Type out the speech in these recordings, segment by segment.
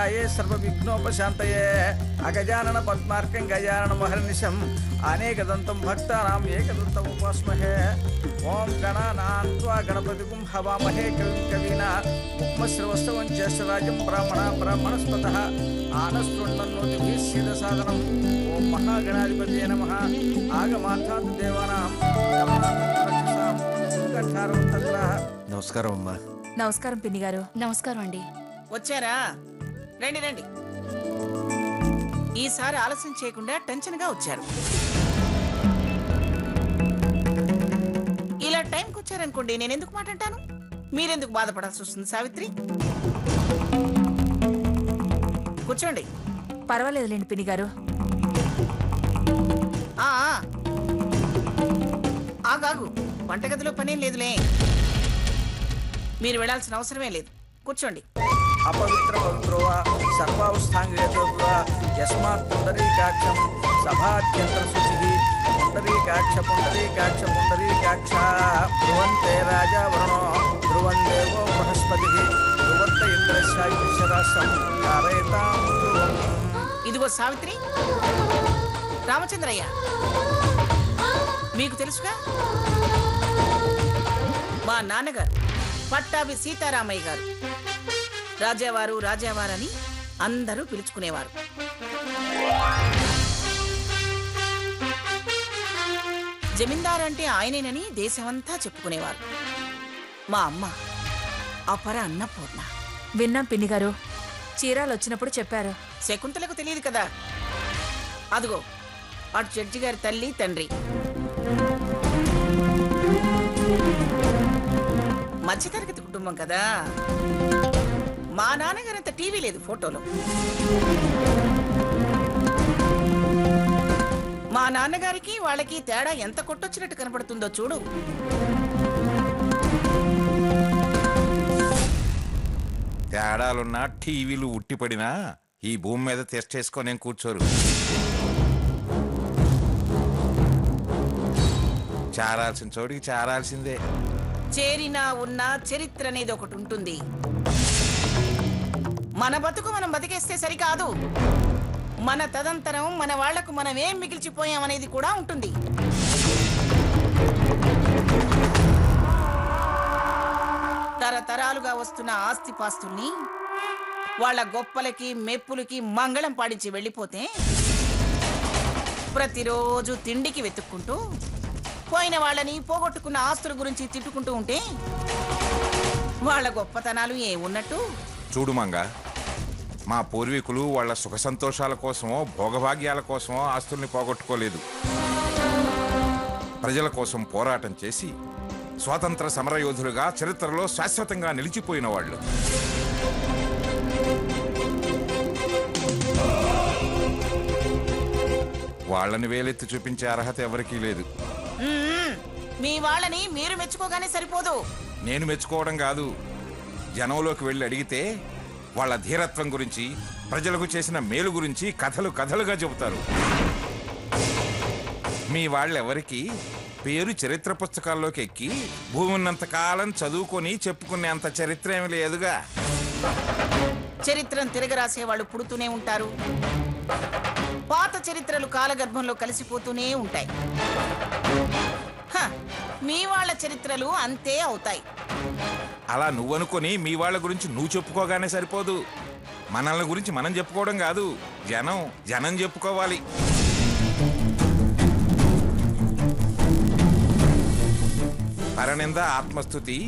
ధ్యాయే సర్వవిఘ్నోపశాంతయే అగజానన పద్మార్కం గజాననమహర్నిశం అనేకదంతం భక్తానాం ఏకదంతం ఉపాస్మహే ఓం గణానాం త్వా గణపతిగుం హవామహే కవిం కవీనా ముక్మశ్రవస్తవం జ్యేష్ఠరాజం బ్రాహ్మణస్పతః ఆనశృణ్వన్నోతిభిः సిద్ధసాదనం ఓం మహాగణాధిపతయే నమః ఆగమార్థాత్ దేవానాం నమస్కారం అమ్మా. నమస్కారం పిన్ని గారు. నమస్కారం అండి. వచ్చారా? రండి రండి. ఈసారి ఆలస్యం చేయకుండా టెన్షన్ గా వచ్చారు. ఇలా టైంకి వచ్చారనుకోండి, నేను ఎందుకు మాట అంటాను, మీరెందుకు బాధపడాల్సి వస్తుంది? సావిత్రి కూర్చోండి. పర్వాలేదులేండి పిన్ని గారు. ఆగాగు, వంటగదిలో పనేం లేదులే, మీరు వెళ్ళాల్సిన అవసరమే లేదు. కూర్చోండి. అపవిత్ర పవిత్రో సర్వావస్థాంగేతో యస్మాత్ పుండరీకాక్షం సభాద్యంతర శుచి పుండరీకాక్ష పుండరీకాక్ష పుండరీకాక్ష ధ్రువంతే రాజా వరుణో ధ్రువం దేవో బృహస్పతి ధ్రువంత ఇంద్రశాస్త్రం కారయతాం ధ్రువం. ఇదిగో సావిత్రి, రామచంద్రయ్య మీకు తెలుసుగా, మా నాన్నగారు పట్టాభి సీతారామయ్య గారు. రాజావారు రాజావారని అందరూ పిలుచుకునేవారు. జమీందారు అంటే ఆయనేనని దేశమంతా చెప్పుకునేవారు. మా అమ్మ అపర అన్నపూర్ణ. విన్నాం పిన్ని గారు, చీరాలు వచ్చినప్పుడు చెప్పారు. శకుంతలకు తెలియదు కదా. అదిగో అటు జడ్జి గారి తల్లి తండ్రి. మధ్యతరగతి కుటుంబం కదా. మా నాన్నగారంత టీవీ లేదు ఫోటోలో. మా నాన్నగారికి వాళ్ళకి తేడా ఎంత కొట్టొచ్చినట్టు కనపడుతుందో చూడు. తేడాలున్నా టీవీలు ఉట్టిపడినా ఈ భూమి మీద టెస్ట్ చేసుకొని కూర్చోరు. చేరాల్సిన చోటికి చేరాల్సిందే. చేరినా ఉన్నా చరిత్ర అనేది ఒకటి ఉంటుంది. మన బతుకు మనం బతికేస్తే సరికాదు, మన తదంతరం మన వాళ్లకు మనం ఏం మిగిల్చిపోయామనేది కూడా ఉంటుంది. తరతరాలుగా వస్తున్న ఆస్తిపాస్తుల్ని వాళ్ళ గొప్పలకి మెప్పులకి మంగళం పాడించి వెళ్ళిపోతే ప్రతిరోజు తిండికి వెతుక్కుంటూ పోయిన వాళ్ళని పోగొట్టుకున్న ఆస్తుల గురించి తిట్టుకుంటూ ఉంటే వాళ్ళ గొప్పతనాలు ఏమున్నట్టు? చూడు మంగ, మా పూర్వీకులు వాళ్ళ సుఖ సంతోషాల కోసమో భోగభాగ్యాల కోసమో ఆస్తుల్ని పోగొట్టుకోలేదు. ప్రజల కోసం పోరాటం చేసి స్వాతంత్ర సమరయోధులుగా చరిత్రలో శాశ్వతంగా నిలిచిపోయిన వాళ్ళు. వాళ్ళని వేలెత్తి చూపించే అర్హత ఎవరికీ లేదు. మీ వాళ్ళని మీరు మెచ్చుకోగానే సరిపోదు. నేను మెచ్చుకోవడం కాదు, జనంలోకి వెళ్ళి అడిగితే వాళ్ళ ధీరత్వం గురించి, ప్రజలకు చేసిన మేలు గురించి కథలు కథలుగా చెబుతారు. మీ వాళ్ళెవరికి పేరు చరిత్ర పుస్తకాల్లోకి ఎక్కి భూమి ఉన్నంతకాలం చదువుకొని చెప్పుకునే అంత చరిత్ర ఏమి లేదుగా. చరిత్రను తిరగరాసే వాళ్ళు పుడుతూనే ఉంటారు. పాత చరిత్రలు కాలగర్భంలో కలిసిపోతూనే ఉంటాయి. మీ వాళ్ళ చరిత్రలు అంతే అవుతాయి. అలా నువ్వనుకొని మీ వాళ్ళ గురించి నువ్వు చెప్పుకోగానే సరిపోదు. మనల్ని గురించి మనం చెప్పుకోవడం కాదు, జనం చెప్పుకోవాలి. పరనింద ఆత్మస్తుతి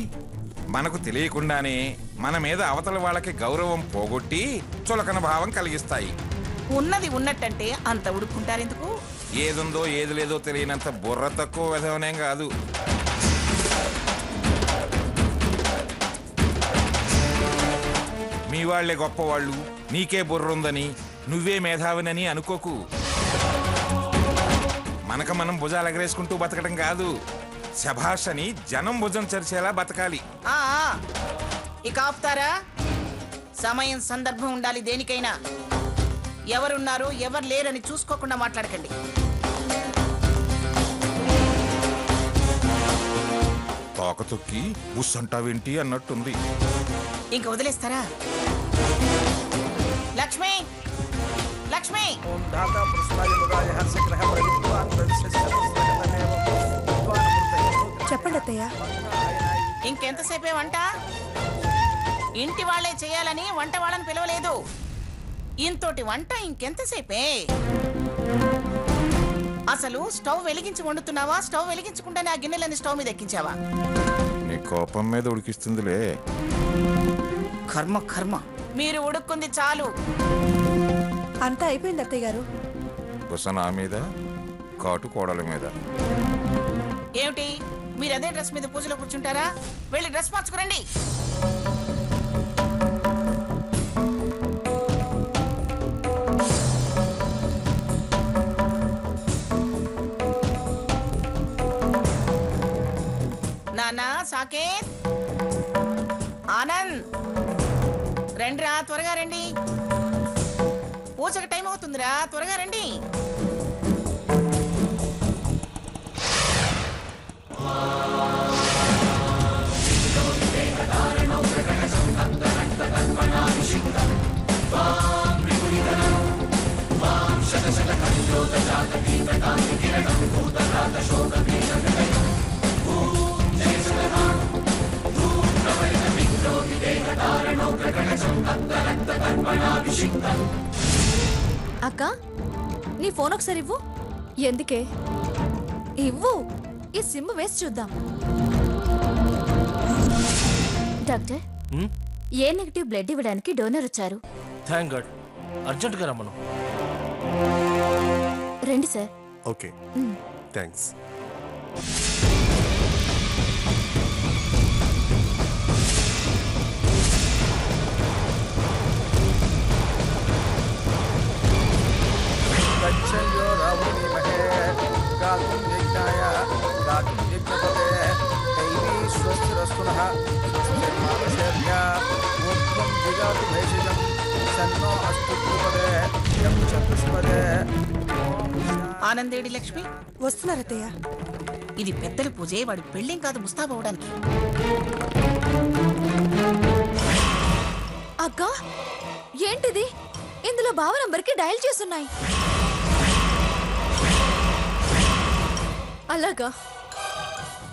మనకు తెలియకుండానే మన మీద అవతల వాళ్ళకి గౌరవం పోగొట్టి చులకన భావం కలిగిస్తాయి. ఉన్నది ఉన్నట్టంటే అంత ఉడుక్కుంటారెందుకు? ఏదుందో ఏది లేదో తెలియనంత బుర్ర తక్కువ విధవనేం కాదు. మీ వాళ్లే గొప్పవాళ్ళు, నీకే బుర్రుందని, నువ్వే మేధావినని అనుకోకు. మనకు మనం భుజాలు ఎగరేసుకుంటూ బతకడం కాదు, శభాష్ అని జనం భుజం చరిచేలా బతకాలి. ఇక ఆపుతారా? సమయం సందర్భం ఉండాలి దేనికైనా. ఎవరున్నారు ఎవరు లేరని చూసుకోకుండా మాట్లాడకండి. తోక తొక్కి బుస్ అంటావేంటి అన్నట్టుంది. ఇంక వదిలేస్తారా? లక్ష్మి లక్ష్మి ఓం ధాత పుష్పాయ ముదాయ హర్షగ్రహ ప్రవిద్వాన్ ప్రవిశస్యమేవ విద్వాన్ అమృత. చెప్పండి అత్తయ్య. ఇంకెంతసేపే వంట? ఇంటి వాళ్ళే చేయాలని వంట వాళ్ళని పిలవలేదు. ఇంతోటి వంట ఇంకెంతసేపే? అసలు స్టవ్ వెలిగించి వండుతున్నావా, స్టవ్ వెలిగించకుండానే ఆ గిన్నెలని స్టవ్ మీద ఎక్కించావా? నీ కోపం మీద ఉడికిస్తుందిలే. కర్మ కర్మ, మీరు ఉడుక్కుంది చాలు. అంతా అయిపోయింది అత్తయ్య గారు. గుస నా మీద, కాటు కోడల మీద. ఏమిటి మీరు అదే డ్రెస్ మీద పూజలో కూర్చుంటారా? వెళ్ళి డ్రెస్ మార్చుకురండి. నానా, సాకేత్, ఆనంద్, రండిరా, త్వరగా రండి. పూజకి టైం అవుతుందిరా, త్వరగా రండి. అక్క, నీ ఫోన్ ఒకసారి ఇవ్వు. ఎందుకే? ఇవ్వు, ఈ సిమ్ వేసి చూద్దాం. డాక్టర్, ఏ నెగిటివ్ బ్లడ్ ఇవ్వడానికి డోనర్ వచ్చారు. Thank God. అర్జెంట్గా రమ్మను. రండి సార్. Okay, thanks. గచ్చయ్యో రావణీమహే గాతుం యజ్ఞాయ గాతుం యజ్ఞపతే దైవీ స్వస్తిరస్తునః స్వస్తిర్మానుషేభ్య ఊర్ధ్వం జిగాతు భైషజం సన్నో అస్తు ద్రుపదే యం చతుష్పదే. ఆనందేడి లక్ష్మి, వస్తున్నారు అత్తయ్య. ఇది పెద్దల పూజే, వాడి పెళ్ళేం కాదు ముస్తాబవడానికి. అక్క, ఏంటిది? ఇందులో బావ నంబర్కి డయల్ చేస్తున్నాయి. అలాగా?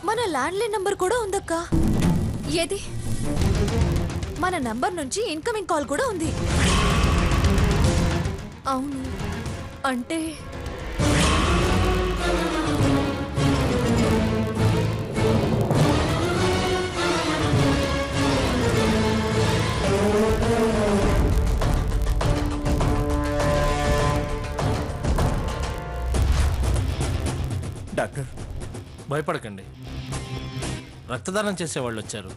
మన ల్యాండ్లైన్ నంబర్ కూడా ఉందక్క. ఏది? మన నంబర్ నుంచి ఇన్కమింగ్ కాల్ కూడా ఉంది. అవును, అంటే డాక్టర్, భయపడకండి, రక్తదానం చేసేవాళ్ళు వచ్చారు.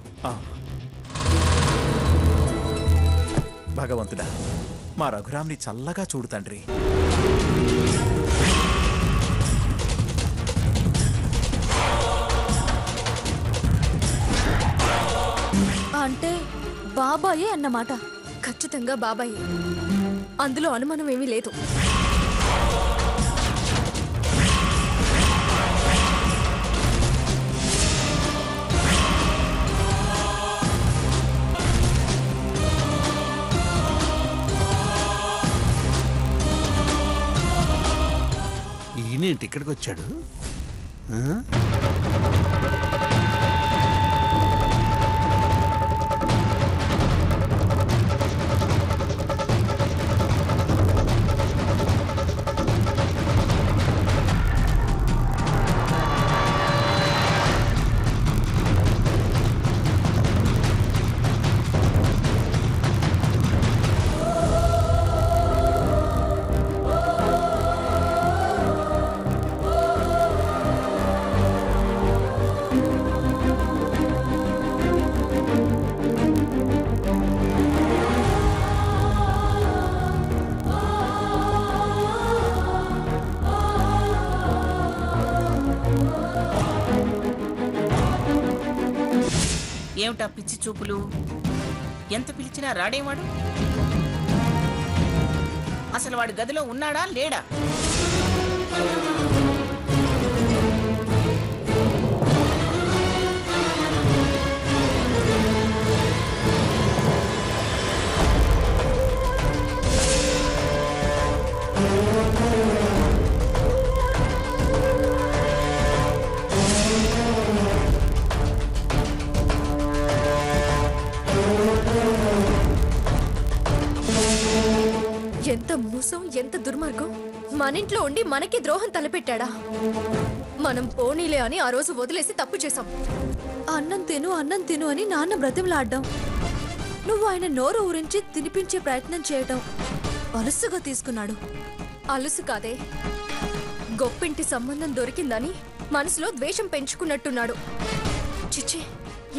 భగవంతుడా, మా రఘురామ్ని చల్లగా చూడు తండ్రి. అంటే బాబాయే అన్నమాట. ఖచ్చితంగా బాబాయే, అందులో అనుమానం ఏమీ లేదు. ఈయనేంటి ఇక్కడికి వచ్చాడు? ఏమిటా పిచ్చి చూపులు? ఎంత పిలిచినా రాడేవాడు? అసలు వాడు గదిలో ఉన్నాడా లేడా? మోసం, ఎంత దుర్మార్గం. మన ఇంట్లో ఉండి మనకి ద్రోహం తలపెట్టాడా? మనం పోనీలే అని ఆ రోజు వదిలేసి తప్పు చేశాం. అన్నం తిను అని నాన్న బ్రతిమలాడ్డాం. నువ్వు ఆయన నోరు ఊరించి తినిపించే ప్రయత్నం చేయటం అలుసుగా తీసుకున్నాడు. అలుసు కాదే, గొప్పింటి సంబంధం దొరికిందని మనసులో ద్వేషం పెంచుకున్నట్టున్నాడు. చిచ్చి,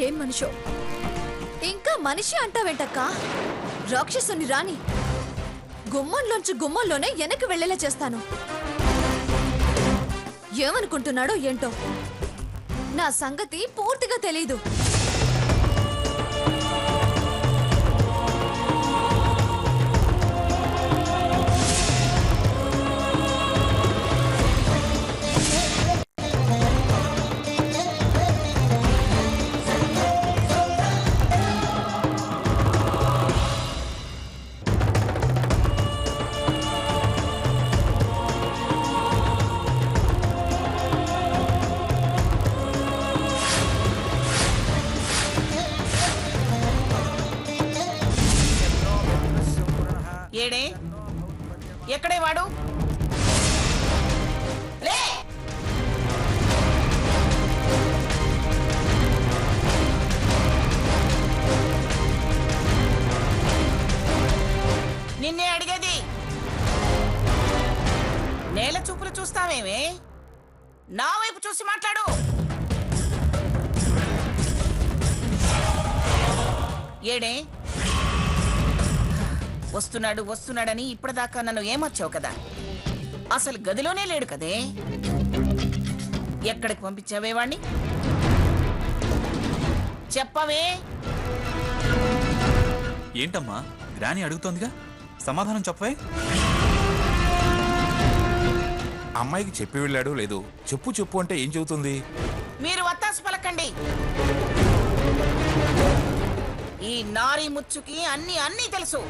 ఏం మనిషో. ఇంకా మనిషి అంటావేంటక్కా? రాక్షసుని రాని గుమ్మంలోంచి గుమ్మంలోనే వెనక్కి వెళ్ళేలా చేస్తాను. ఏమనుకుంటున్నాడో ఏంటో, నా సంగతి పూర్తిగా తెలీదు. ఏడే, ఎక్కడే వాడు? లే! నిన్నే అడిగేది. నేల చూపులు చూస్తావేమే? నా వైపు చూసి మాట్లాడు. ఏడే, వస్తున్నాడని ఇప్పటిదాకా నన్ను ఏమర్చావు కదా. అసలు గదిలోనే లేడు కదే. ఎక్కడికి పంపించావే వాణ్ణి? చెప్పవే. ఏంటమ్మా, గ్రాని అడుగుతోందిగా, సమాధానం చెప్పవే. అమ్మాయికి చెప్పి వెళ్ళాడు లేదు. చెప్పు అంటే ఏం చెబుతుంది? మీరు వత్తాసు పలకండి. ఈ నారీ ముచ్చుకి అన్నీ తెలుసు.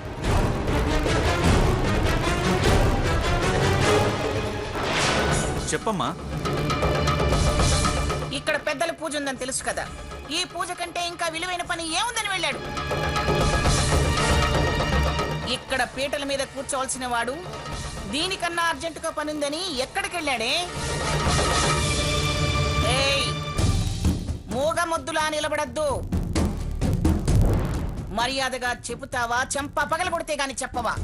చెప్పమ్మా. ఇక్కడ పెద్దల పూజ ఉందని తెలుసు కదా. ఈ పూజ కంటే ఇంకా విలువైన పని ఏముందని వెళ్ళాడు. ఇక్కడ పీటల మీద కూర్చోవలసిన వాడు దీనికన్నా అర్జెంటుగా పనుందని ఎక్కడికి వెళ్ళాడే? ఏయ్, మూగమొద్దులా నిలబడద్దు. మర్యాదగా చెబుతావా, చెంప పగలగొడితే గాని చెప్పవా?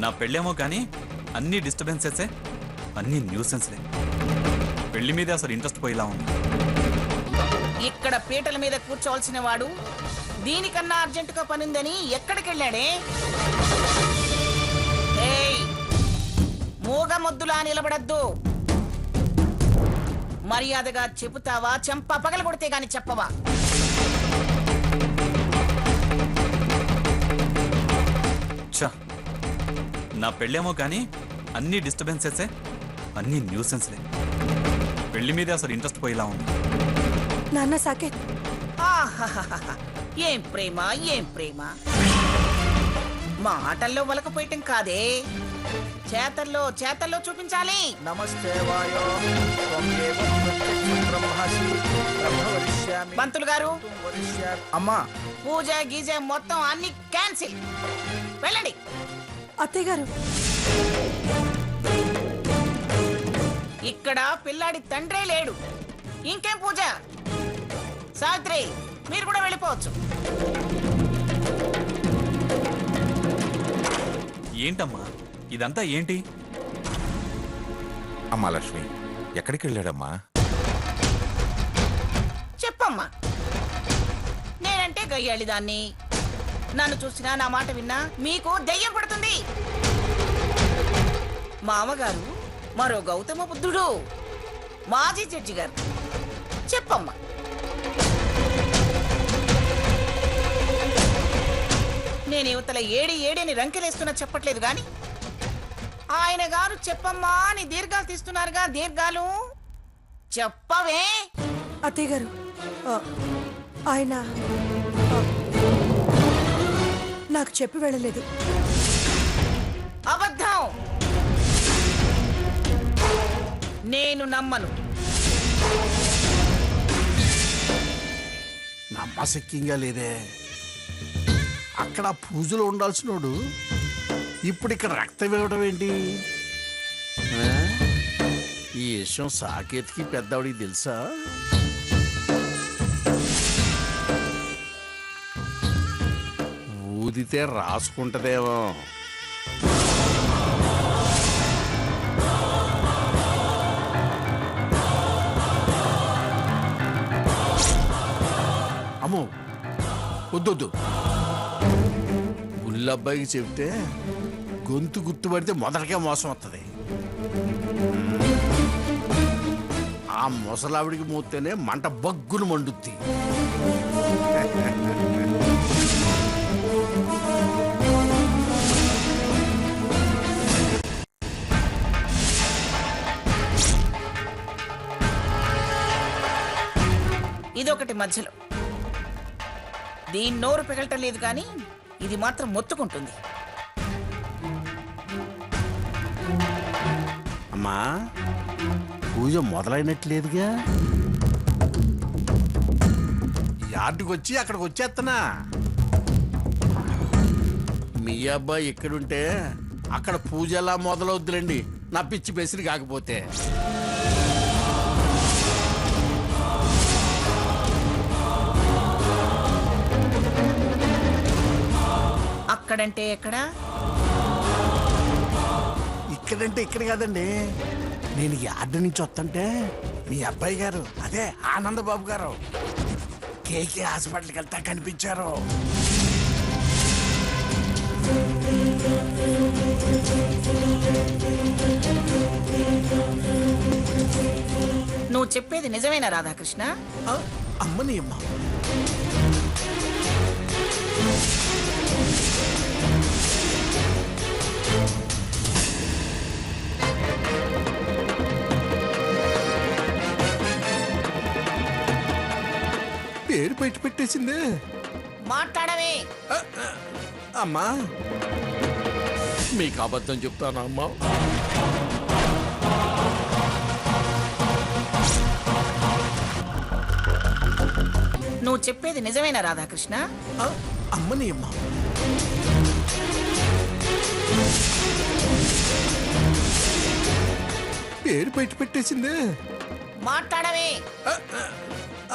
నా పెళ్ళేమో కానీ అన్ని డిస్టర్బెన్సెసే, అన్ని న్యూసెన్స్లే. పెళ్లి మీద అసలు ఇంట్రెస్ట్ పోయేలా ఉంది. ఇక్కడ పీటల మీద కూర్చోవలసిన వాడు దీనికన్నా అర్జెంటుగా పనుందని ఎక్కడికి వెళ్ళాడే? ఏయ్, మూగమొద్దులా నిలబడద్దు. మర్యాదగా చెబుతావా, చెంప పగలగొడితే గాని చెప్పవా? నా పెళ్ళేమో కానీ అన్ని డిస్టర్బెన్సెసే, అన్ని న్యూసెన్స్లే. పెళ్లి మీద అసలు ఇంట్రెస్ట్ పోయేలా ఉంది. నాన్న సాకేత్, ఏం ప్రేమ, ఏం ప్రేమ. మా ఆటల్లో వలకపోయటం కాదే, చేతల్లో చూపించాలి. నమస్తే వాయో త్వమేవ ప్రత్యక్షం బ్రహ్మాసి బ్రహ్మవరిష్యామి. పంతులు గారు, అమ్మా, పూజ గీజ మొత్తం అన్ని క్యాన్సిల్. వెళ్ళండి. అత్తయ్య గారు, ఇక్కడ పిల్లాడి తండ్రే లేడు, ఇంకేం పూజ? సావిత్రి, మీరు కూడా వెళ్ళిపోవచ్చు. ఏంటమ్మా ఇదంతా ఏంటి? అమ్మా లక్ష్మి, ఎక్కడికి వెళ్ళాడమ్మా? చెప్పమ్మా. నేనంటే గయ్యాళి దాన్ని. నన్ను చూసినా, నా మాట విన్నా మీకు దయ్యం పడుతుంది. మామగారు మరో గౌతమ బుద్ధుడు, మాజీ జడ్జి గారు. చెప్పమ్మా. నేను యువతల ఏడని రంకెలేస్తున్నా చెప్పట్లేదు గాని, ఆయన గారు చెప్పమ్మా అని దీర్ఘాలు తీస్తున్నారుగా. దీర్ఘాలు చెప్పవే. అత్తయ్య గారు, ఆయన నాకు చెప్పి వెళ్ళలేదు. అబద్ధం. నేను నమ్మను. నా నమ్మశక్యంగా లేదే. అక్కడ పూజలో ఉండాల్సినోడు ఇప్పుడు ఇక్కడ రక్తం ఇవ్వడం ఏంటి? ఆ? ఈ విషయం సాకేత్కి పెద్దవాడికి తెలుసా? ఊదితే రాసుకుంటదేమో. అమ్మో వద్దొద్దు. గుల్లబ్బాయికి చెబితే గొంతు గుర్తుపడితే మొదటికే మోసం వస్తుంది. ఆ ముసలావిడికి మూతేనే మంట బగ్గును మండుద్ది. ఇదొకటి మధ్యలో. దీని నోరు పెగలటం లేదు కానీ ఇది మాత్రం మొత్తుకుంటుంది. అమ్మా పూజ మొదలైనట్లేదుగా. యార్డుకి వచ్చి అక్కడికి వచ్చేస్తున్నా. మీ అబ్బాయి ఎక్కడుంటే అక్కడ పూజ ఎలా మొదలవుద్దులండి, నా పిచ్చి బెసిరి కాకపోతే. అక్కడంటే ఎక్కడ? ఇక్కడంటే ఇక్కడ కాదండి. నేను యార్డు నుంచి వస్తుంటే మీ అబ్బాయి గారు, అదే ఆనందబాబు గారు, కేకే హాస్పిటల్కి వెళ్తా కనిపించారు. నువ్వు చెప్పేది నిజమేనా రాధాకృష్ణ? అమ్మని అమ్మ. పేరు పెట్టి పెట్టేసిందే. మాట్లాడవే. అమ్మా మీకు అబద్ధం చెప్తాను అమ్మా. నువ్వు చెప్పేది నిజమేనా రాధాకృష్ణ? అమ్మని అమ్మ. పేరు పెట్టి పెట్టేసిందే. మాట్లాడవే.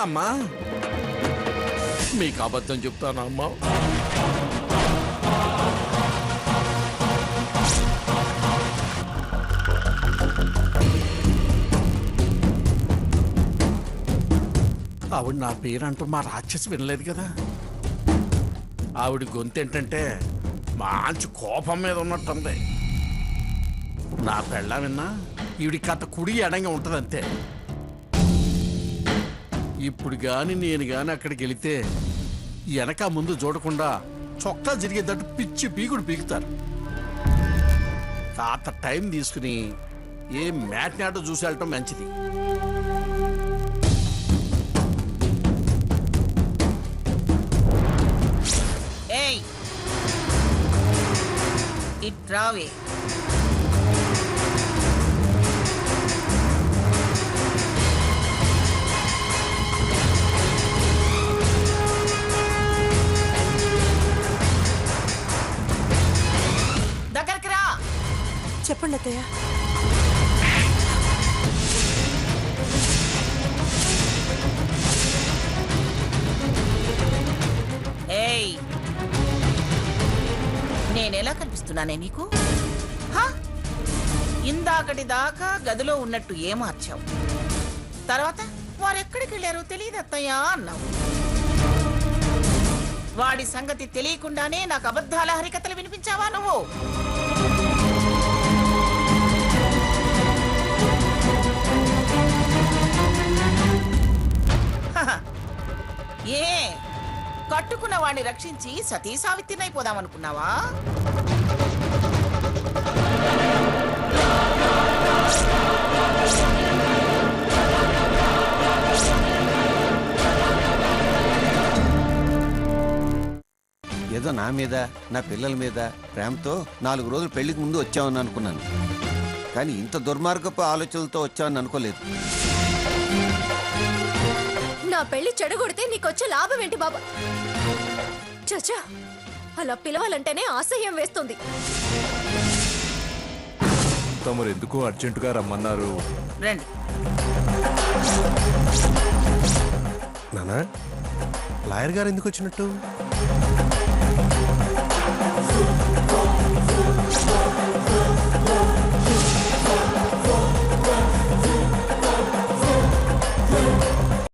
అమ్మా మీకు అబద్ధం చెప్తాను అమ్మా. ఆవిడ నా పేరంటూ మా రాక్షసి వినలేదు కదా. ఆవిడ గొంతు ఏంటంటే మంచి కోపం మీద ఉన్నట్టుంది. నా పెళ్ళ విన్నా ఈవిడి కథ కుడి ఎడంగా ఉంటుంది అంతే. ఇప్పుడు గాని నేను గాని అక్కడికి వెళితే వెనక ముందు చూడకుండా చొక్కా జరిగేటట్టు పిచ్చి పీకుడు పీకుతారు. కాత టైం తీసుకుని ఏ మ్యాట్ నాటో చూసి వెళ్ళటం మంచిది. ఏయ్ ఇట్రావే. దగ్గరికి రా. చెప్పండి అత్తయ్య. ఏయ్ నేనెలా కనిపిస్తున్నానే నీకు? ఇందాకటి దాకా గదిలో ఉన్నట్టు ఏమార్చావు, తర్వాత వారెక్కడికి వెళ్ళారో తెలియదు అత్తయ్యా అన్నావు. వాడి సంగతి తెలియకుండానే నాకు అబద్ధాల హరికథలు వినిపించావా నువ్వు? ఏ కట్టుకున్న వాడిని రక్షించి సతీ సావిత్రినైపోదామనుకున్నావా? ఏదో నా మీద నా పిల్లల మీద ప్రేమతో 4 రోజులు పెళ్లికి ముందు వచ్చామని అనుకున్నాను. కానీ ఇంత దుర్మార్గపు ఆలోచనలతో వచ్చామని అనుకోలేదు. నా పెళ్లి చెడగొడితే నీకొచ్చే లాభం ఏంటి బాబా? చచా, అలా పిలవాలంటేనే అసహ్యం వేస్తుంది. తమరు ఎందుకు అర్జెంటుగా రమ్మన్నారు? రండి. నానా, లాయర్ గారు ఎందుకు వచ్చినట్టు?